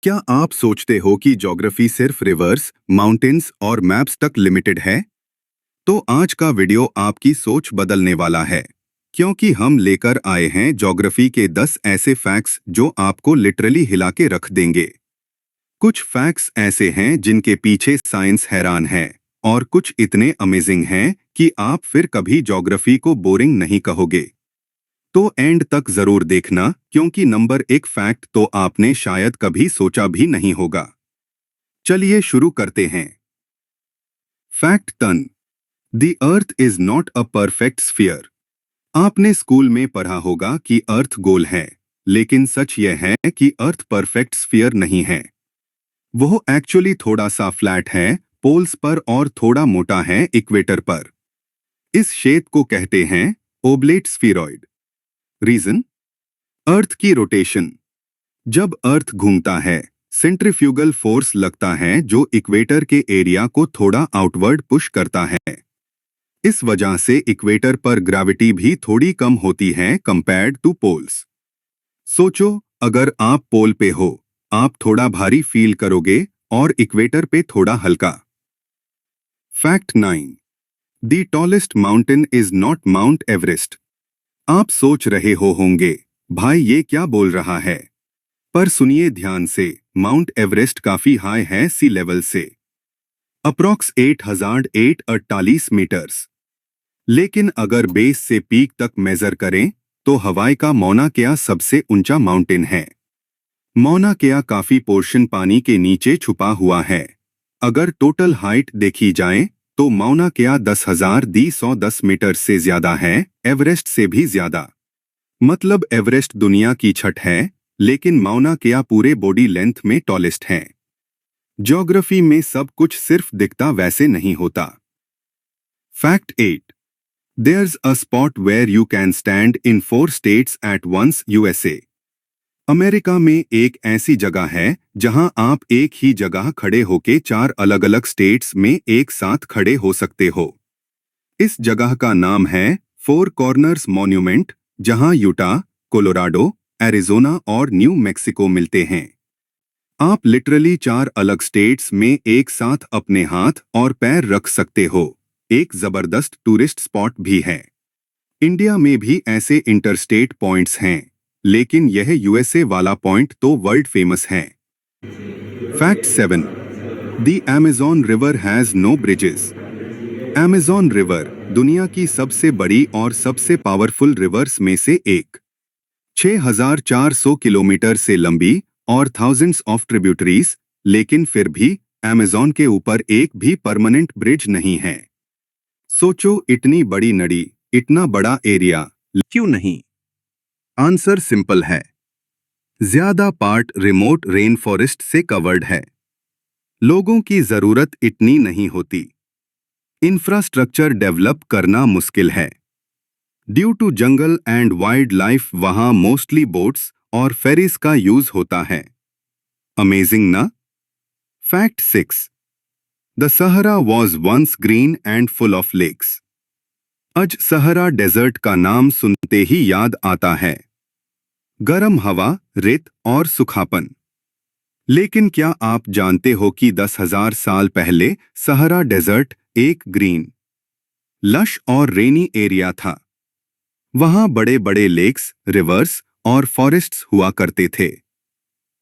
क्या आप सोचते हो कि ज्योग्राफी सिर्फ रिवर्स, माउंटेन्स और मैप्स तक लिमिटेड है? तो आज का वीडियो आपकी सोच बदलने वाला है, क्योंकि हम लेकर आए हैं ज्योग्राफी के 10 ऐसे फैक्ट्स जो आपको लिटरली हिला के रख देंगे। कुछ फैक्ट्स ऐसे हैं जिनके पीछे साइंस हैरान है, और कुछ इतने अमेजिंग हैं कि आप फिर कभी ज्योग्राफी को बोरिंग नहीं कहोगे। तो एंड तक जरूर देखना, क्योंकि नंबर 1 फैक्ट तो आपने शायद कभी सोचा भी नहीं होगा। चलिए शुरू करते हैं। Fact 10। The earth is not a perfect sphere. आपने स्कूल में पढ़ा होगा कि अर्थ गोल है, लेकिन सच यह है कि अर्थ परफेक्ट स्फीयर नहीं है। वो एक्चुअली थोड़ा सा फ्लैट है पोल्स पर और थोड़ा मोटा है इक्वेटर पर। इस शेप को कहते हैं ओब्लेट स्फीरॉइड। रीजन? अर्थ की रोटेशन। जब अर्थ घूमता है, सेंट्रीफ्यूगल फोर्स लगता है जो इक्वेटर के एरिया को थोड़ा आउटवर्ड पुश करता है। इस वजह से इक्वेटर पर ग्रेविटी भी थोड़ी कम होती है कंपेयर्ड टू पोल्स। सोचो, अगर आप पोल पे हो, आप थोड़ा भारी फील करोगे और इक्वेटर पे थोड़ा हल्का। Fact 9। The tallest mountain is not mount Everest. आप सोच रहे होंगे, भाई ये क्या बोल रहा है? पर सुनिए ध्यान से, माउंट एवरेस्ट काफी हाई है सी लेवल से, अप्रॉक्स 8,848 मीटर्स। लेकिन अगर बेस से पीक तक मेजर करें तो हवाई का मौना केआ सबसे ऊंचा माउंटेन है। मौना केआ काफी पोर्शन पानी के नीचे छुपा हुआ है। अगर टोटल हाइट देखी जाए तो मौना केआ 10,210 मीटर से ज्यादा है, एवरेस्ट से भी ज्यादा। मतलब एवरेस्ट दुनिया की छठ है, लेकिन मौना केआ पूरे बॉडी लेंथ में टॉलेस्ट है। ज्योग्राफी में सब कुछ सिर्फ दिखता वैसे नहीं होता। Fact 8। There's a spot where you can stand in 4 states at once USA। America में एक ऐसी जगह है जहां आप एक ही जगह खड़े होके 4 अलग अलग स्टेट्स में एक साथ खड़े हो सकते हो। इस जगह का नाम है फोर कॉर्नर्स मॉन्यूमेंट, जहां यूटा, कोलोराडो, एरिजोना और न्यू मैक्सिको मिलते हैं। आप लिटरली 4 अलग स्टेट्स में एक साथ अपने हाथ और पैर रख सकते हो। एक जबरदस्त टूरिस्ट स्पॉट भी है। इंडिया में भी ऐसे इंटरस्टेट पॉइंट्स हैं, लेकिन यह यूएसए वाला पॉइंट तो वर्ल्ड फेमस है। Fact 7। The Amazon river has no bridges. Amazon river दुनिया की सबसे बड़ी और सबसे पावरफुल रिवर्स में से एक। 6,400 किलोमीटर से लंबी और थाउजेंड्स ऑफ ट्रिब्यूटरीज, लेकिन फिर भी अमेज़न के ऊपर एक भी परमानेंट ब्रिज नहीं है। सोचो, इतनी बड़ी नदी, इतना बड़ा एरिया, क्यों नहीं? आंसर सिंपल है। ज्यादा पार्ट रिमोट रेन फॉरेस्ट से कवर्ड है। लोगों की जरूरत इतनी नहीं होती। इंफ्रास्ट्रक्चर डेवलप करना मुश्किल है। Due to jungle and wildlife वहां मोस्टली बोट्स और फेरीज का यूज होता है। अमेजिंग ना? Fact 6। The Sahara was once green and full of lakes। आज सहारा डेजर्ट का नाम सुनते ही याद आता है गर्म हवा, रेत और सुखापन। लेकिन क्या आप जानते हो कि 10,000 साल पहले सहारा डेजर्ट एक ग्रीन, लश और रेनी एरिया था। वहां बड़े बड़े लेक्स, रिवर्स और फॉरेस्ट्स हुआ करते थे।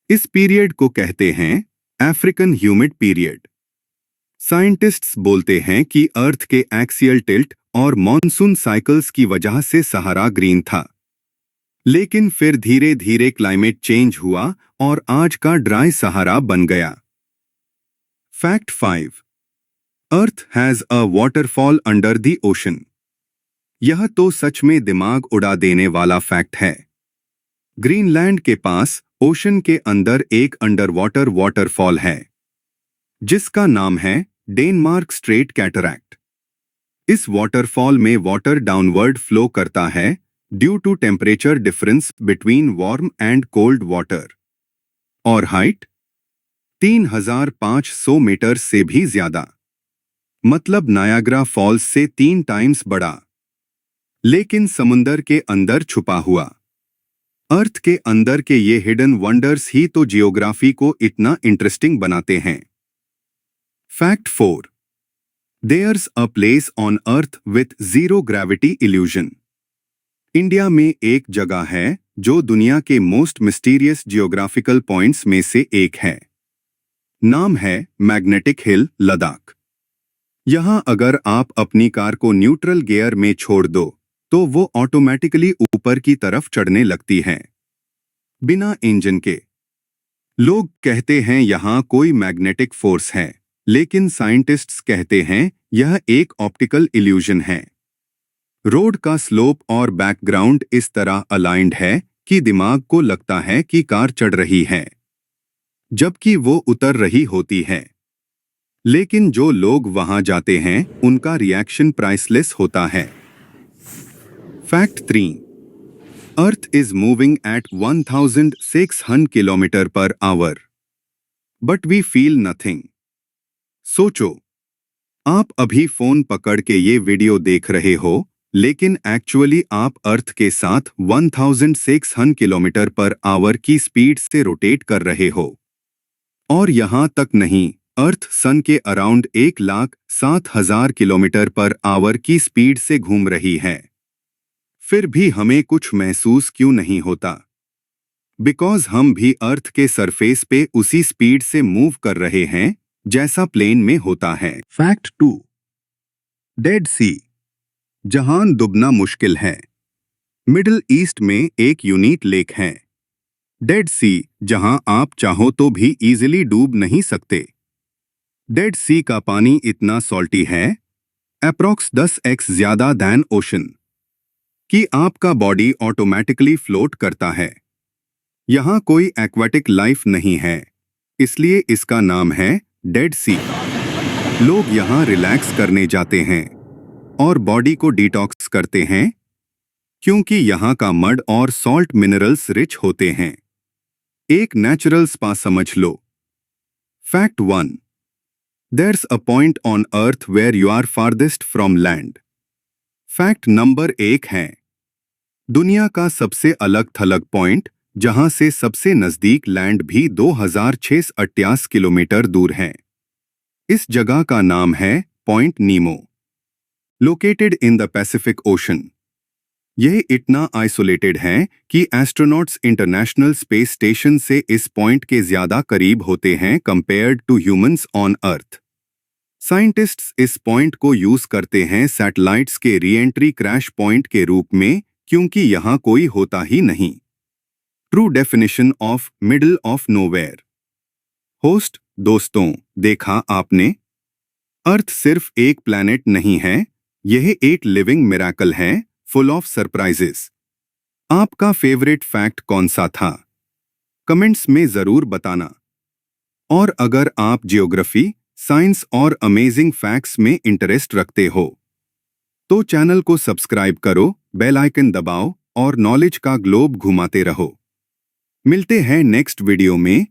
इस पीरियड को कहते हैं अफ्रीकन ह्यूमिड पीरियड। साइंटिस्ट्स बोलते हैं कि अर्थ के एक्सियल टिल्ट और मॉनसून साइकिल्स की वजह से सहारा ग्रीन था। लेकिन फिर धीरे धीरे क्लाइमेट चेंज हुआ और आज का ड्राई सहारा बन गया। Fact 5। Earth has a waterfall under the ocean. यह तो सच में दिमाग उड़ा देने वाला फैक्ट है। ग्रीनलैंड के पास ओशन के अंदर एक अंडर वाटर वाटरफॉल है, जिसका नाम है डेनमार्क स्ट्रेट कैटरैक्ट। इस वाटरफॉल में वाटर डाउनवर्ड फ्लो करता है due to temperature difference between warm and cold water. और हाइट 3,500 मीटर से भी ज्यादा। मतलब नायाग्रा फॉल्स से 3 टाइम्स बड़ा, लेकिन समुंदर के अंदर छुपा हुआ। अर्थ के अंदर के ये हिडन वंडर्स ही तो जियोग्राफी को इतना इंटरेस्टिंग बनाते हैं। Fact 4। There's a place on Earth with zero gravity illusion. India में एक जगह है जो दुनिया के मोस्ट मिस्टीरियस जियोग्राफिकल पॉइंट्स में से एक है। नाम है मैग्नेटिक हिल, लद्दाख। यहां अगर आप अपनी कार को न्यूट्रल गियर में छोड़ दो तो वो ऑटोमेटिकली ऊपर की तरफ चढ़ने लगती है, बिना इंजन के। लोग कहते हैं यहां कोई मैग्नेटिक फोर्स है, लेकिन साइंटिस्ट्स कहते हैं यह एक ऑप्टिकल इल्यूजन है। रोड का स्लोप और बैकग्राउंड इस तरह अलाइंड है कि दिमाग को लगता है कि कार चढ़ रही है, जबकि वो उतर रही होती है। लेकिन जो लोग वहां जाते हैं उनका रिएक्शन प्राइसलेस होता है। Fact 3। Earth is moving at 1600 kilometre per hour, but we feel nothing. सोचो, आप अभी फोन पकड़ के ये वीडियो देख रहे हो, लेकिन एक्चुअली आप अर्थ के साथ 1600 किलोमीटर पर आवर की स्पीड से रोटेट कर रहे हो। और यहां तक नहीं, अर्थ सन के अराउंड 1,07,000 किलोमीटर पर आवर की स्पीड से घूम रही है। फिर भी हमें कुछ महसूस क्यों नहीं होता? बिकॉज हम भी अर्थ के सरफेस पे उसी स्पीड से मूव कर रहे हैं जैसा प्लेन में होता है। फैक्ट 2। डेड सी, जहां डूबना मुश्किल है। मिडिल ईस्ट में एक यूनिक लेक है, डेड सी, जहां आप चाहो तो भी इजीली डूब नहीं सकते। डेड सी का पानी इतना सॉल्टी है, अप्रॉक्स 10x ज्यादा दैन ओशन, कि आपका बॉडी ऑटोमेटिकली फ्लोट करता है। यहां कोई एक्वाटिक लाइफ नहीं है, इसलिए इसका नाम है डेड सी। लोग यहां रिलैक्स करने जाते हैं और बॉडी को डिटॉक्स करते हैं, क्योंकि यहां का मड और सॉल्ट मिनरल्स रिच होते हैं। एक नेचुरल स्पा समझ लो। Fact 1। There's a point on Earth where you are farthest from land. Fact number 1 है, दुनिया का सबसे अलग थलग पॉइंट, जहां से सबसे नजदीक लैंड भी 2688 किलोमीटर दूर है। इस जगह का नाम है point Nemo, located in the Pacific ocean. यह इतना आइसोलेटेड है कि एस्ट्रोनॉट्स इंटरनेशनल स्पेस स्टेशन से इस पॉइंट के ज्यादा करीब होते हैं compared to humans on earth. Scientists इस पॉइंट को यूज करते हैं सैटेलाइट्स के री-एंट्री क्रैश पॉइंट के रूप में, क्योंकि यहां कोई होता ही नहीं। True definition of middle of nowhere. Host दोस्तों, देखा आपने, अर्थ सिर्फ एक प्लैनेट नहीं है, यह एक लिविंग मिरेकल है, फुल ऑफ सरप्राइजेस। आपका फेवरेट फैक्ट कौन सा था? कमेंट्स में जरूर बताना। और अगर आप जियोग्राफी, साइंस और अमेजिंग फैक्ट्स में इंटरेस्ट रखते हो तो चैनल को सब्सक्राइब करो, बेल आइकन दबाओ और नॉलेज का ग्लोब घुमाते रहो। मिलते हैं नेक्स्ट वीडियो में।